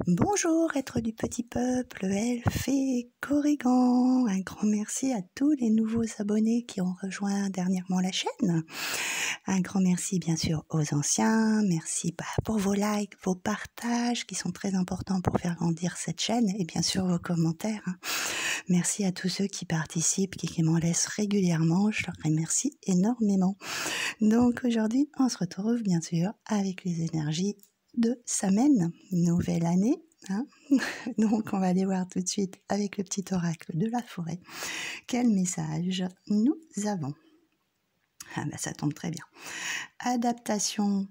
Bonjour, êtres du petit peuple, elfes et corrigans. Un grand merci à tous les nouveaux abonnés qui ont rejoint dernièrement la chaîne. Un grand merci bien sûr aux anciens. Merci pour vos likes, vos partages qui sont très importants pour faire grandir cette chaîne et bien sûr vos commentaires. Merci à tous ceux qui participent, qui m'en laissent régulièrement. Je leur remercie énormément. Donc aujourd'hui, on se retrouve bien sûr avec les énergies de Samen, nouvelle année. Donc on va aller voir tout de suite avec le petit oracle de la forêt. Quel message nous avons? Ça tombe très bien. Adaptation.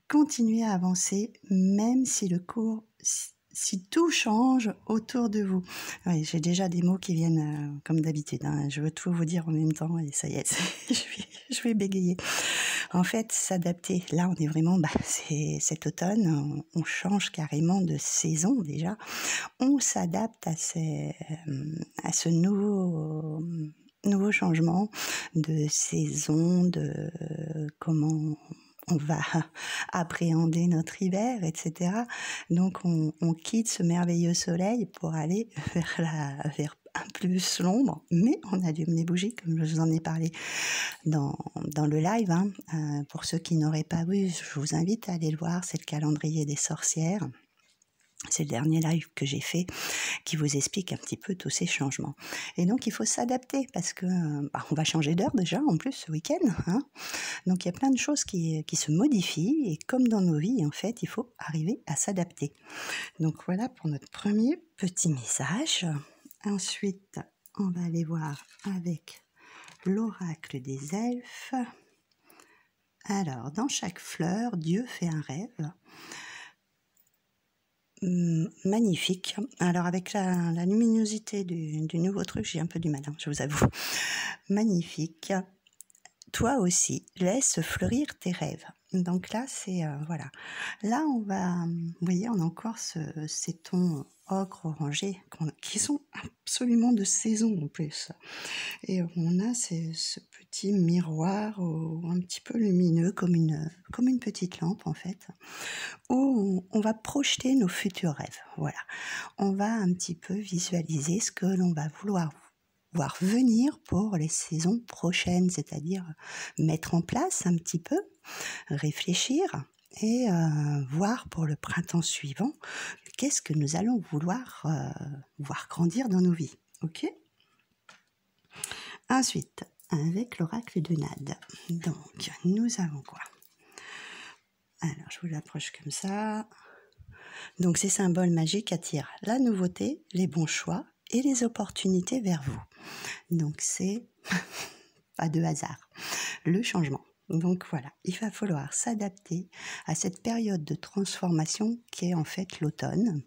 Continuez à avancer même si le cours... Si tout change autour de vous. Oui, j'ai déjà des mots qui viennent comme d'habitude. Je veux tout vous dire en même temps et ça y est, je vais bégayer. En fait, s'adapter, là on est vraiment, c'est cet automne, on change carrément de saison déjà. On s'adapte à ce nouveau changement de saison, de comment on va appréhender notre hiver, etc. Donc on quitte ce merveilleux soleil pour aller vers un plus l'ombre, mais on allume les bougies, comme je vous en ai parlé dans le live. Pour ceux qui n'auraient pas vu, je vous invite à aller le voir, c'est le calendrier des sorcières. C'est le dernier live que j'ai fait qui vous explique un petit peu tous ces changements. Et donc, il faut s'adapter parce que on va changer d'heure déjà, en plus, ce week-end. Donc, il y a plein de choses qui se modifient et comme dans nos vies, en fait, il faut arriver à s'adapter. Donc, voilà pour notre premier petit message. Ensuite, on va aller voir avec l'oracle des elfes. Alors, dans chaque fleur, Dieu fait un rêve. Magnifique. Alors avec la luminosité du nouveau truc, j'ai un peu du mal, je vous avoue. Magnifique. Toi aussi, laisse fleurir tes rêves. Donc là, c'est voilà. Là, on va, vous voyez, on a encore ces tons ocre orangé qui sont absolument de saison en plus. Et on a ce petit miroir un petit peu lumineux, comme une petite lampe en fait, où on va projeter nos futurs rêves. Voilà, on va un petit peu visualiser ce que l'on va vouloir voir venir pour les saisons prochaines, c'est-à-dire mettre en place un petit peu, réfléchir et voir pour le printemps suivant qu'est-ce que nous allons vouloir voir grandir dans nos vies. Ok ? Ensuite, avec l'oracle de Nade. Donc, nous avons quoi? Alors, je vous l'approche comme ça. Donc, ces symboles magiques attirent la nouveauté, les bons choix et les opportunités vers vous. Donc, c'est pas de hasard. Le changement. Donc voilà, il va falloir s'adapter à cette période de transformation qui est en fait l'automne,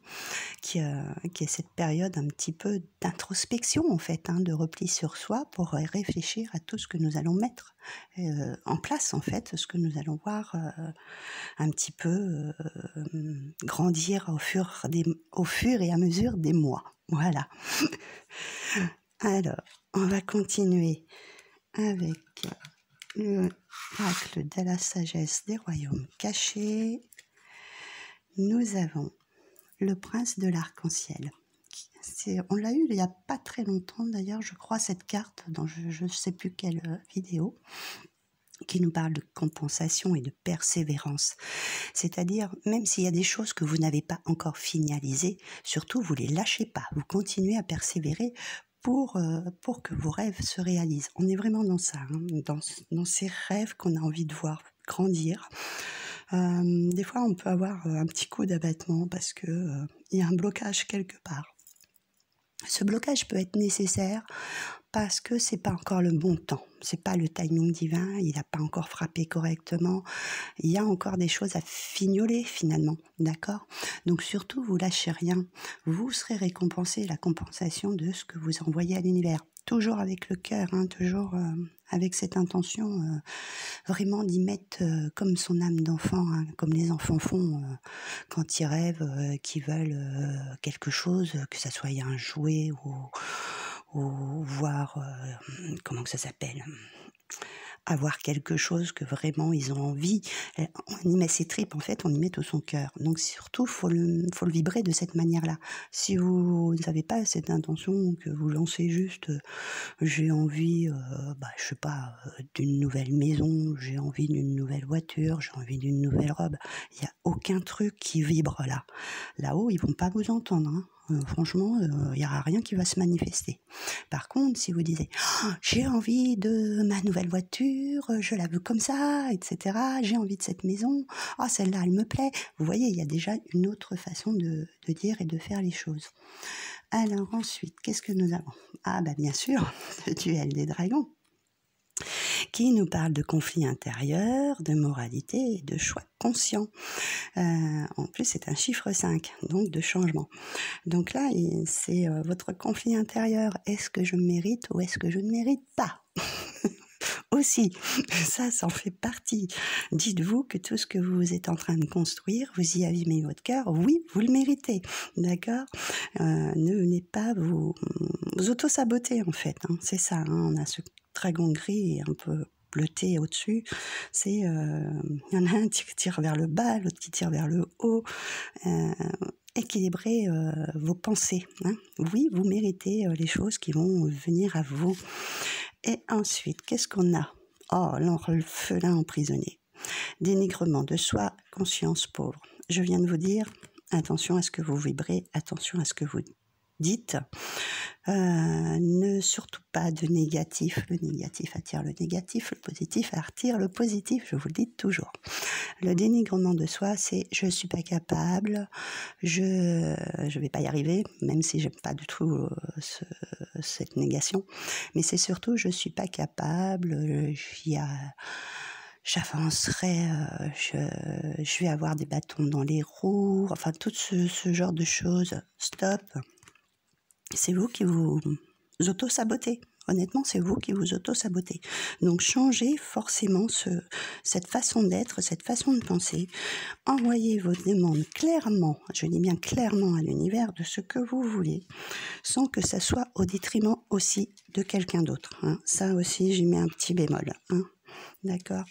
qui est cette période un petit peu d'introspection en fait, de repli sur soi pour réfléchir à tout ce que nous allons mettre en place en fait, ce que nous allons voir un petit peu grandir au fur et à mesure des mois. Voilà. Alors, on va continuer avec l'oracle de la sagesse des royaumes cachés. Nous avons le prince de l'arc-en-ciel. On l'a eu il n'y a pas très longtemps d'ailleurs, je crois, cette carte dans je ne sais plus quelle vidéo, qui nous parle de compensation et de persévérance. C'est-à-dire, même s'il y a des choses que vous n'avez pas encore finalisées, surtout vous ne les lâchez pas, vous continuez à persévérer pour que vos rêves se réalisent. On est vraiment dans ça, dans ces rêves qu'on a envie de voir grandir. Des fois, on peut avoir un petit coup d'abattement parce que il y a un blocage quelque part. Ce blocage peut être nécessaire parce que c'est pas encore le bon temps, c'est pas le timing divin, il n'a pas encore frappé correctement, il y a encore des choses à fignoler finalement, d'accord? Donc surtout, vous lâchez rien, vous serez récompensé, la compensation de ce que vous envoyez à l'univers. Toujours avec le cœur, toujours avec cette intention vraiment d'y mettre comme son âme d'enfant, comme les enfants font quand ils rêvent, qu'ils veulent quelque chose, que ça soit un jouet ou voir, comment que ça s'appelle, avoir quelque chose que vraiment ils ont envie, on y met ses tripes, en fait, on y met tout son cœur. Donc surtout, faut le vibrer de cette manière-là. Si vous n'avez pas cette intention, que vous lancez juste, j'ai envie, je sais pas, d'une nouvelle maison, j'ai envie d'une nouvelle voiture, j'ai envie d'une nouvelle robe. Il y a aucun truc qui vibre là. Là-haut, ils vont pas vous entendre, hein. Franchement, il y aura rien qui va se manifester. Par contre, si vous disiez: «Oh, j'ai envie de ma nouvelle voiture, je la veux comme ça, et cetera. J'ai envie de cette maison. Oh, celle-là, elle me plaît». Vous voyez, il y a déjà une autre façon de dire et de faire les choses. Alors ensuite, qu'est-ce que nous avons? Ah bah, bien sûr, le duel des dragons, qui nous parle de conflits intérieurs, de moralité et de choix conscients. En plus, c'est un chiffre 5, donc de changement. Donc là, c'est votre conflit intérieur. Est-ce que je mérite ou est-ce que je ne mérite pas? Aussi, ça en fait partie. Dites-vous que tout ce que vous êtes en train de construire, vous y avez mis votre cœur, oui, vous le méritez, d'accord? Ne venez pas vous auto-saboter, en fait, hein, c'est ça, hein, on a ce dragon gris et un peu bleuté au-dessus, c'est, il y en a un qui tire vers le bas, l'autre qui tire vers le haut, équilibrez vos pensées, hein. Oui, vous méritez les choses qui vont venir à vous. Et ensuite, qu'est-ce qu'on a? Oh, l'orphelin emprisonné. Dénigrement de soi, conscience pauvre. Je viens de vous dire, attention à ce que vous vibrez, attention à ce que vous dites. Ne surtout pas de négatif. Le négatif attire le négatif, le positif attire le positif, je vous le dis toujours. Le dénigrement de soi, c'est je suis pas capable, je vais pas y arriver, même si j'aime pas du tout cette négation, mais c'est surtout je suis pas capable, j'avancerai, je vais avoir des bâtons dans les roues, enfin tout ce genre de choses. Stop. C'est vous qui vous auto-sabotez. Honnêtement, c'est vous qui vous auto-sabotez. Donc changez forcément cette façon d'être, cette façon de penser. Envoyez vos demandes clairement, je dis bien clairement à l'univers, de ce que vous voulez, sans que ça soit au détriment aussi de quelqu'un d'autre, hein. Ça aussi, j'y mets un petit bémol, hein. D'accord?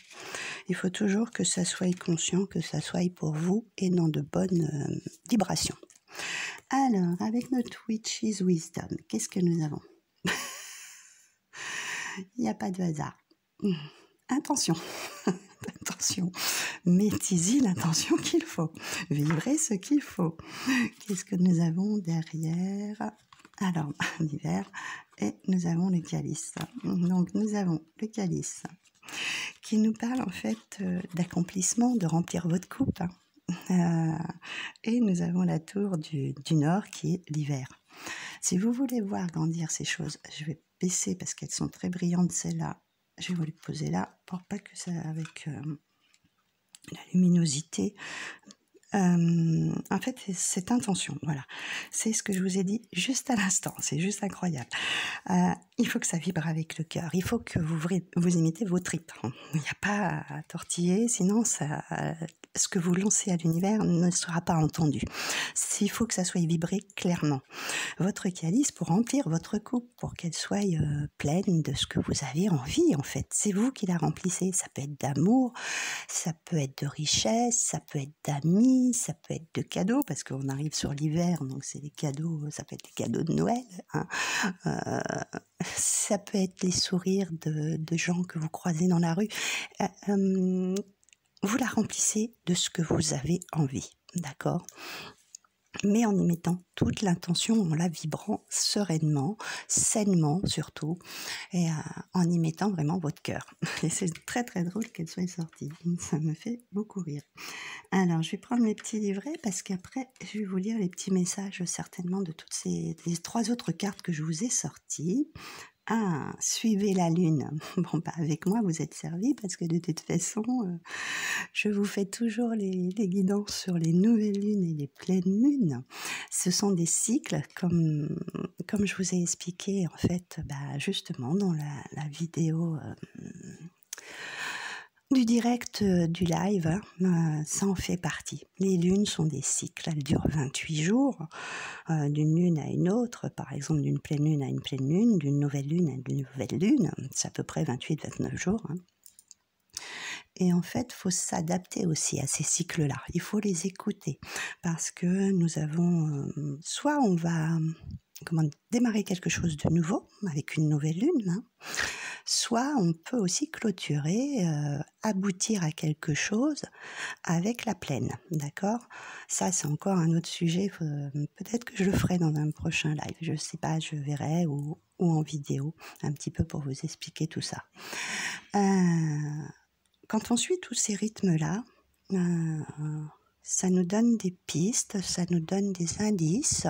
Il faut toujours que ça soit conscient, que ça soit pour vous et dans de bonnes vibrations. Alors, avec notre Witch's Wisdom, qu'est-ce que nous avons? Il n'y a pas de hasard. Intention. Attention. Mettez-y l'intention qu'il faut. Vibrez ce qu'il faut. Qu'est-ce que nous avons derrière? Alors, l'hiver. Et nous avons le calice. Donc, nous avons le calice qui nous parle en fait d'accomplissement, de remplir votre coupe. Et nous avons la tour du Nord qui est l'hiver. Si vous voulez voir grandir ces choses, je vais baisser parce qu'elles sont très brillantes celles-là. Je vais vous les poser là pour pas que ça avec la luminosité. En fait, cette intention, voilà, c'est ce que je vous ai dit juste à l'instant, c'est juste incroyable. Il faut que ça vibre avec le cœur, il faut que vous imitez vos tripes. Il n'y a pas à tortiller, sinon ce que vous lancez à l'univers ne sera pas entendu. Il faut que ça soit vibré clairement. Votre calice pour remplir votre coupe, pour qu'elle soit pleine de ce que vous avez envie, en fait. C'est vous qui la remplissez. Ça peut être d'amour, ça peut être de richesse, ça peut être d'amis, ça peut être de cadeaux, parce qu'on arrive sur l'hiver, donc c'est des cadeaux, ça peut être des cadeaux de Noël, hein. Ça peut être les sourires de gens que vous croisez dans la rue. Vous la remplissez de ce que vous avez envie, d'accord ? Mais en y mettant toute l'intention, en la vibrant sereinement, sainement surtout, et en y mettant vraiment votre cœur. Et c'est très très drôle qu'elle soit sortie, ça me fait beaucoup rire. Alors, je vais prendre mes petits livrets parce qu'après, je vais vous lire les petits messages certainement de toutes les 3 autres cartes que je vous ai sorties. Ah, suivez la lune. Bon, bah, avec moi, vous êtes servis parce que de toute façon, je vous fais toujours les guidances sur les nouvelles lunes et les pleines lunes. Ce sont des cycles, comme je vous ai expliqué, en fait, bah, justement, dans la vidéo du direct, du live, ça en fait partie. Les lunes sont des cycles, elles durent 28 jours, d'une lune à une autre, par exemple d'une pleine lune à une pleine lune, d'une nouvelle lune à une nouvelle lune, c'est à peu près 28-29 jours, hein. Et en fait, il faut s'adapter aussi à ces cycles-là. Il faut les écouter parce que nous avons, soit on va démarrer quelque chose de nouveau avec une nouvelle lune, hein, soit on peut aussi clôturer, aboutir à quelque chose avec la pleine, d'accord? Ça, c'est encore un autre sujet, peut-être que je le ferai dans un prochain live, je sais pas, je verrai, ou en vidéo, un petit peu pour vous expliquer tout ça. Quand on suit tous ces rythmes-là, ça nous donne des pistes, ça nous donne des indices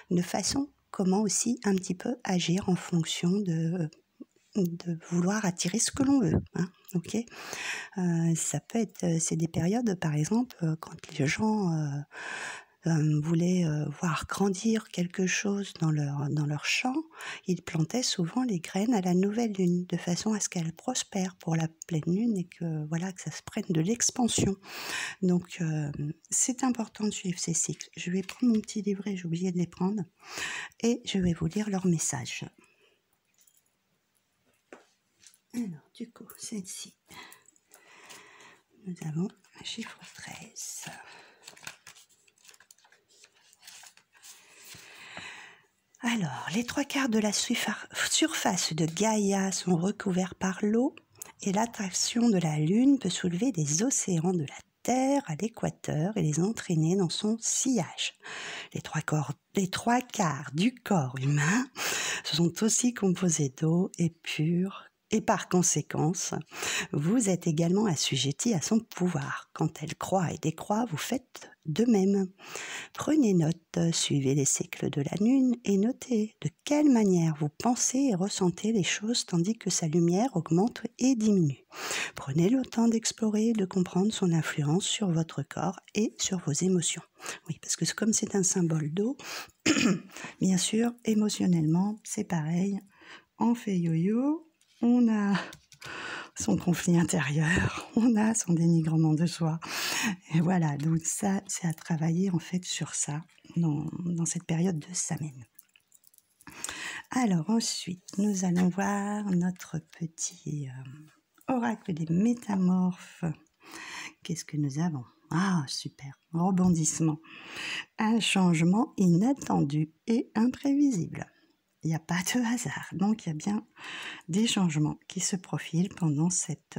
de façon comment aussi un petit peu agir en fonction de vouloir attirer ce que l'on veut, hein, ok. Ça peut être, c'est des périodes, par exemple, quand les gens voulaient voir grandir quelque chose dans leur champ, ils plantaient souvent les graines à la nouvelle lune, de façon à ce qu'elles prospèrent pour la pleine lune et que voilà, que ça se prenne de l'expansion. Donc c'est important de suivre ces cycles. Je vais prendre mon petit livret, j'ai oublié de les prendre, et je vais vous lire leur message. Alors, du coup, celle-ci, nous avons un chiffre 13. Alors, les 3/4 de la surface de Gaïa sont recouverts par l'eau et l'attraction de la Lune peut soulever des océans de la Terre à l'équateur et les entraîner dans son sillage. Les trois quarts du corps humain sont aussi composés d'eau et purs. Et par conséquence, vous êtes également assujetti à son pouvoir. Quand elle croît et décroît, vous faites de même. Prenez note, suivez les cycles de la Lune et notez de quelle manière vous pensez et ressentez les choses tandis que sa lumière augmente et diminue. Prenez le temps d'explorer et de comprendre son influence sur votre corps et sur vos émotions. Oui, parce que comme c'est un symbole d'eau, bien sûr, émotionnellement, c'est pareil. On fait yo-yo. On a son conflit intérieur, on a son dénigrement de soi. Et voilà, donc ça, c'est à travailler en fait sur ça dans cette période de Samhain. Alors ensuite, nous allons voir notre petit oracle des métamorphes. Qu'est-ce que nous avons? Ah, super, rebondissement. Un changement inattendu et imprévisible. Il n'y a pas de hasard, donc il y a bien des changements qui se profilent pendant cette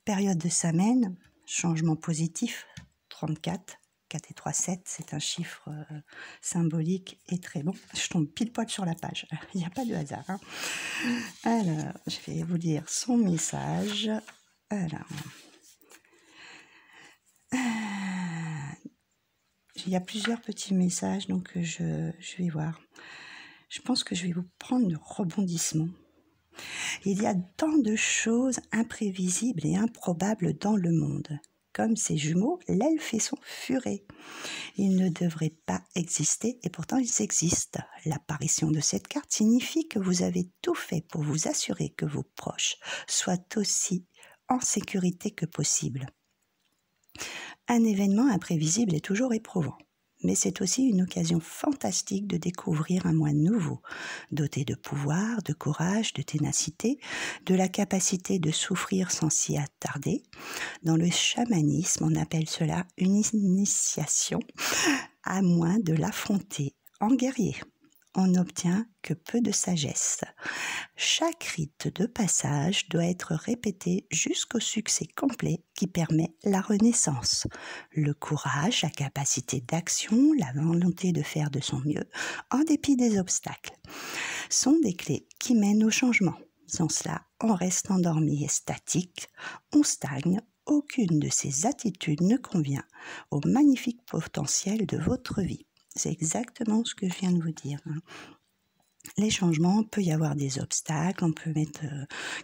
période de Samhain. Changement positif, 34, 4 et 3, 7, c'est un chiffre symbolique et très bon. Je tombe pile poil sur la page, il n'y a pas de hasard, hein. Alors, je vais vous lire son message. Alors, il y a plusieurs petits messages, donc je vais voir. Je pense que je vais vous prendre le rebondissement. Il y a tant de choses imprévisibles et improbables dans le monde. Comme ces jumeaux, l'elfe et son furet. Ils ne devraient pas exister et pourtant ils existent. L'apparition de cette carte signifie que vous avez tout fait pour vous assurer que vos proches soient aussi en sécurité que possible. Un événement imprévisible est toujours éprouvant. Mais c'est aussi une occasion fantastique de découvrir un moi nouveau, doté de pouvoir, de courage, de ténacité, de la capacité de souffrir sans s'y attarder. Dans le chamanisme, on appelle cela une initiation, à moins de l'affronter en guerrier. On n'obtient que peu de sagesse. Chaque rite de passage doit être répété jusqu'au succès complet qui permet la renaissance. Le courage, la capacité d'action, la volonté de faire de son mieux, en dépit des obstacles, sont des clés qui mènent au changement. Sans cela, on reste endormi et statique, on stagne. Aucune de ces attitudes ne convient au magnifique potentiel de votre vie. C'est exactement ce que je viens de vous dire. Les changements, il peut y avoir des obstacles, on peut mettre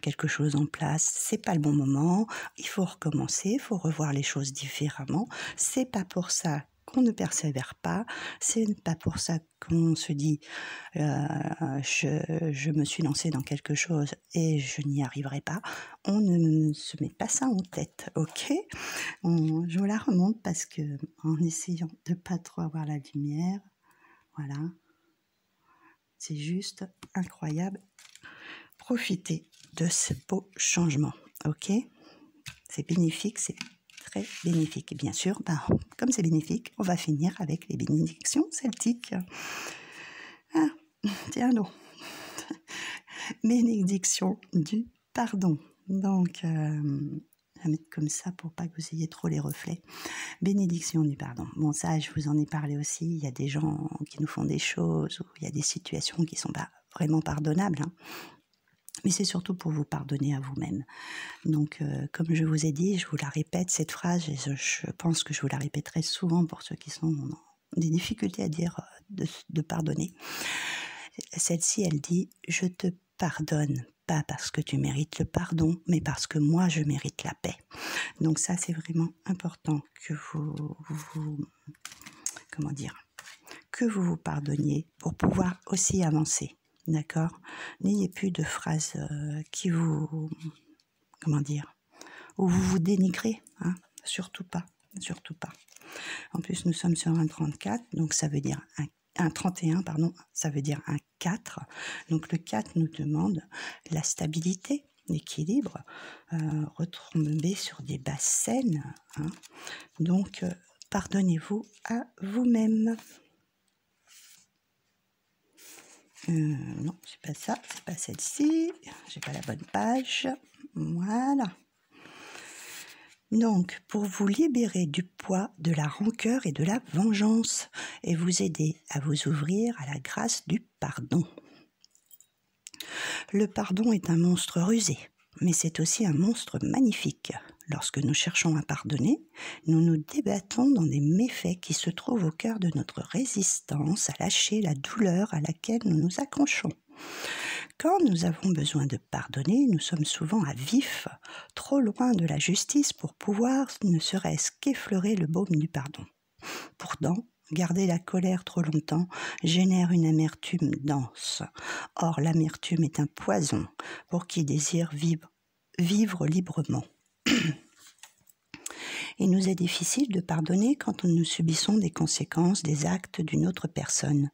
quelque chose en place, c'est pas le bon moment, il faut recommencer, il faut revoir les choses différemment. C'est pas pour ça qu'on ne persévère pas, c'est pas pour ça qu'on se dit je me suis lancé dans quelque chose et je n'y arriverai pas. On ne se met pas ça en tête, ok? Je vous la remonte parce que en essayant de pas trop avoir la lumière, voilà. C'est juste incroyable. Profitez de ce beau changement, ok? C'est bénéfique, c'est très bénéfique. Et bien sûr, comme c'est bénéfique, on va finir avec les bénédictions celtiques. Ah, tiens donc. Bénédiction du pardon. Donc, je vais mettre comme ça pour pas que vous ayez trop les reflets. Bénédiction du pardon. Bon, ça, je vous en ai parlé aussi. Il y a des gens qui nous font des choses, ou il y a des situations qui sont pas vraiment pardonnables. Hein. Mais c'est surtout pour vous pardonner à vous-même. Donc, comme je vous ai dit, je vous la répète, cette phrase, et je pense que je vous la répéterai souvent pour ceux qui sont dans des difficultés à dire de pardonner. Celle-ci, elle dit « Je te pardonne, pas parce que tu mérites le pardon, mais parce que moi, je mérite la paix. » Donc ça, c'est vraiment important que que vous vous pardonniez pour pouvoir aussi avancer. D'accord ? N'ayez plus de phrases qui vous... où vous vous dénigrez. Hein ? Surtout pas. Surtout pas. En plus, nous sommes sur un 34, donc ça veut dire un 31, pardon, ça veut dire un 4. Donc le 4 nous demande la stabilité, l'équilibre, retomber sur des bases saines. Hein. Donc, pardonnez-vous à vous-même. Non, c'est pas ça, c'est pas celle-ci, j'ai pas la bonne page. Voilà. Donc, pour vous libérer du poids de la rancœur et de la vengeance, et vous aider à vous ouvrir à la grâce du pardon. Le pardon est un monstre rusé, mais c'est aussi un monstre magnifique. Lorsque nous cherchons à pardonner, nous nous débattons dans des méfaits qui se trouvent au cœur de notre résistance à lâcher la douleur à laquelle nous nous accrochons. Quand nous avons besoin de pardonner, nous sommes souvent à vif, trop loin de la justice pour pouvoir ne serait-ce qu'effleurer le baume du pardon. Pourtant, garder la colère trop longtemps génère une amertume dense. Or, l'amertume est un poison pour qui désire vivre librement. Il nous est difficile de pardonner quand nous subissons des conséquences des actes d'une autre personne.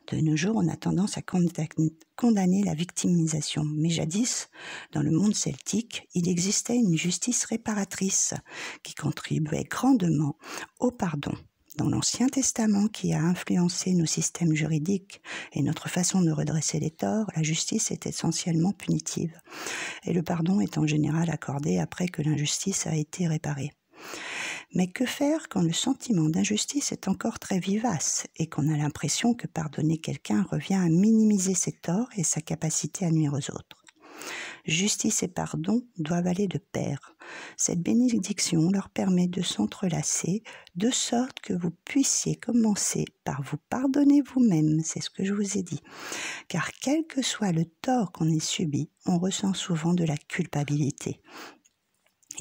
De nos jours, on a tendance à condamner la victimisation. Mais jadis, dans le monde celtique, il existait une justice réparatrice qui contribuait grandement au pardon. Dans l'Ancien Testament, qui a influencé nos systèmes juridiques et notre façon de redresser les torts, la justice est essentiellement punitive. Et le pardon est en général accordé après que l'injustice a été réparée. Mais que faire quand le sentiment d'injustice est encore très vivace et qu'on a l'impression que pardonner quelqu'un revient à minimiser ses torts et sa capacité à nuire aux autres ? Justice et pardon doivent aller de pair. Cette bénédiction leur permet de s'entrelacer de sorte que vous puissiez commencer par vous pardonner vous-même, c'est ce que je vous ai dit. Car quel que soit le tort qu'on ait subi, on ressent souvent de la culpabilité.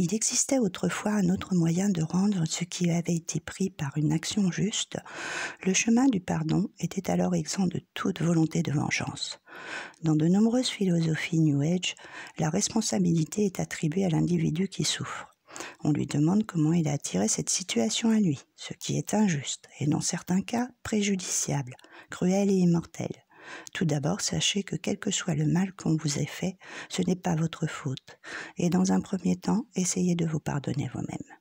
Il existait autrefois un autre moyen de rendre ce qui avait été pris par une action juste. Le chemin du pardon était alors exempt de toute volonté de vengeance. Dans de nombreuses philosophies New Age, la responsabilité est attribuée à l'individu qui souffre. On lui demande comment il a attiré cette situation à lui, ce qui est injuste et dans certains cas préjudiciable, cruel et immortel. Tout d'abord, sachez que quel que soit le mal qu'on vous ait fait, ce n'est pas votre faute. Et dans un premier temps, essayez de vous pardonner vous-même.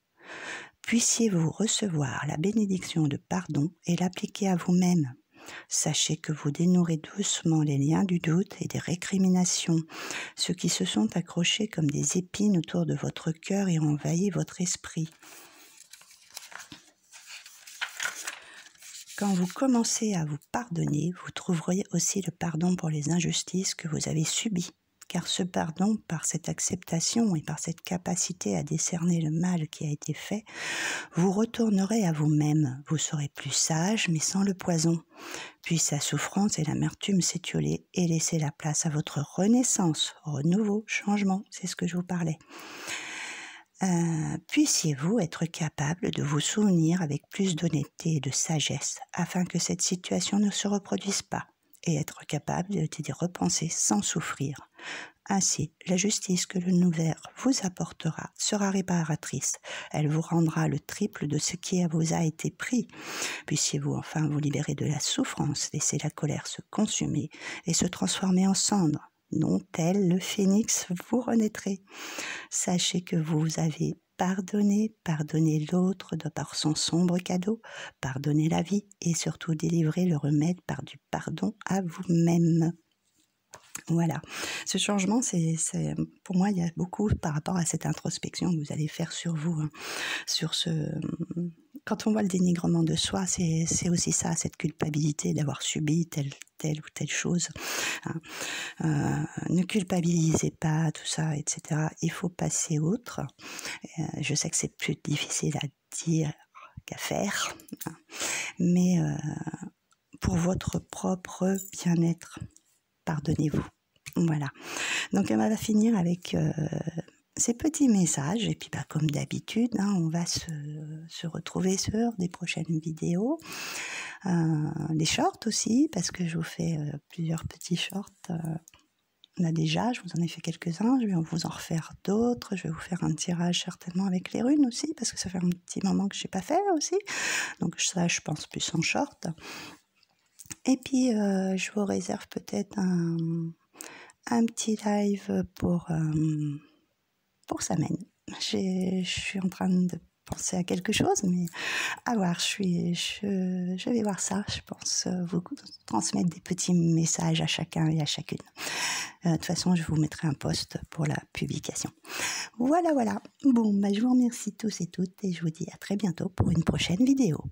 Puissiez-vous recevoir la bénédiction de pardon et l'appliquer à vous-même. Sachez que vous dénouerez doucement les liens du doute et des récriminations, ceux qui se sont accrochés comme des épines autour de votre cœur et ont envahi votre esprit. Quand vous commencez à vous pardonner, vous trouverez aussi le pardon pour les injustices que vous avez subies. Car ce pardon, par cette acceptation et par cette capacité à décerner le mal qui a été fait, vous retournerez à vous-même. Vous serez plus sage, mais sans le poison. Puis sa souffrance et l'amertume s'étioler et laisser la place à votre renaissance, renouveau, changement, c'est ce que je vous parlais. Puissiez-vous être capable de vous souvenir avec plus d'honnêteté et de sagesse afin que cette situation ne se reproduise pas et être capable d'y repenser sans souffrir. Ainsi, la justice que l'univers vous apportera sera réparatrice. Elle vous rendra le triple de ce qui vous a été pris. Puissiez-vous enfin vous libérer de la souffrance, laisser la colère se consumer et se transformer en cendre, dont tel le phénix vous renaîtrez. Sachez que vous avez pardonner, pardonner l'autre de par son sombre cadeau, pardonner la vie et surtout délivrer le remède par du pardon à vous-même. Voilà, ce changement, pour moi, il y a beaucoup par rapport à cette introspection que vous allez faire sur vous, hein, sur quand on voit le dénigrement de soi, c'est aussi ça, cette culpabilité d'avoir subi telle ou telle chose. Hein. Ne culpabilisez pas, tout ça, etc. Il faut passer outre. Je sais que c'est plus difficile à dire qu'à faire, hein, mais pour votre propre bien-être, pardonnez-vous. Voilà. Donc on va finir avec ces petits messages et puis comme d'habitude, hein, on va se retrouver sur des prochaines vidéos, des shorts aussi parce que je vous fais plusieurs petits shorts. Là déjà, je vous en ai fait quelques-uns, je vais vous en refaire d'autres, je vais vous faire un tirage certainement avec les runes aussi parce que ça fait un petit moment que je n'ai pas fait aussi, donc ça je pense plus en short. Et puis je vous réserve peut-être un petit live pour semaine. Je suis en train de penser à quelque chose, mais à voir, je vais voir ça, je pense vous transmettre des petits messages à chacun et à chacune. De toute façon, je vous mettrai un post pour la publication. Voilà. Bon, je vous remercie tous et toutes et je vous dis à très bientôt pour une prochaine vidéo.